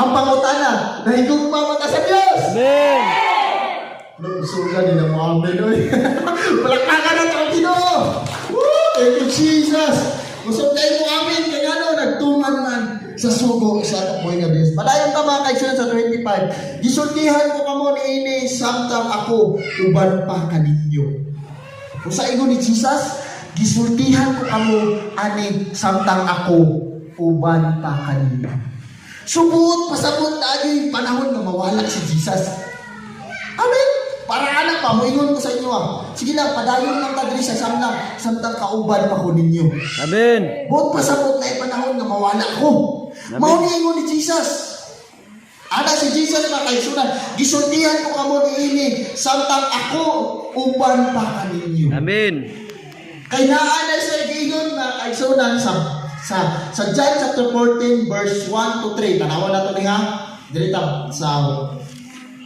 ang pangutana, nahigugma ka sa Diyos. Amen. Nagsuga din ang mga amen, oy. Palakpakan na ito, Ginoo. Woo! Thank you, Jesus. Gusto kayo mo amin, kaya ano, nagtuman man sa sugo sa takboy nga Diyos. Padayon ka mga kaigsunan sa 25. Gisultihan ko kamo ni ini, samtang ako, uban pa kaninyo. Kung sa ingon ni Jesus, gisultihan ko kamo ani, samtang ako, uban pa kaninyo. Subuot, pasabot na yung panahon na mawala si Jesus. Amen. Para anak pa, moingon ko sa inyo sige lang, padayon lang kadri sa samtang kauban pa ko ninyo. Amen. Buot pasabot na yung panahon na mawala ko. Mauniingon ni Jesus. Ana si Jesus na kaigsunan, gisultihan ko kamo ni ini, samtang ako uban pa kaninyo. Amen. Kay naana sa gigon na kaigsunan sa John chapter 14 verse 1 to 3. Tanawan na to niya. Dirita sa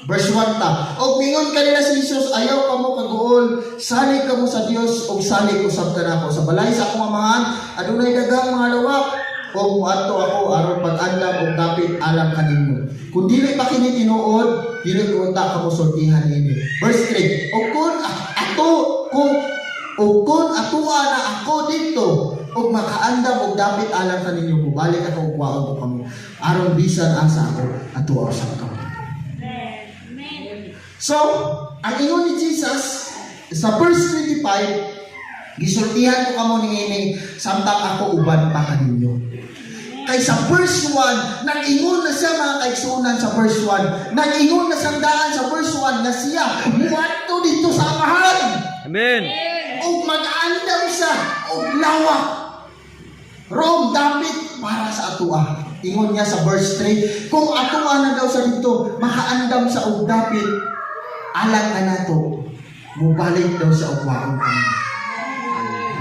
verse 1 ta. Og mingon kanila si Jesus, ayaw kamo kaguol, salig kamo sa Dios ug salig usab kanako. Sa balay sa akong amahan, adunay daghang mga lawak. Og moadto ako aron pag-adlaw og dapit alam kaninyo. Kung dili pa kini tinuod, dili unta kamo sultihan ini. Verse 3. Og kun atuwa na ako dito, og makaandam og dapit alam kaninyo, balik ako og waon ko kamo. Aron bisan asa ako atuwa sa kamo. So, ang ingon ni Jesus sa verse 25, gisultihan ko kamo ni ini, samtang ako uban pa kaninyo. Kay sa verse 1, nag-ingon na siya mga kaigsunan sa verse 1. Nag-ingon na sandaan sa verse 1 na siya muadto dito sa amahan. Amen. O mag-aandam siya o lawa. Rome dapit para sa atua. Ingon niya sa verse 3, kung atua na daw sa dito, makaandam sa og dapit, alang ka na to, mubalik daw sa ugwaon kami.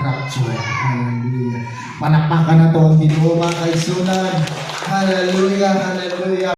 Rapture. Hallelujah. Panakpakan na to ang Ginoo mga kaigsunan. Hallelujah, hallelujah.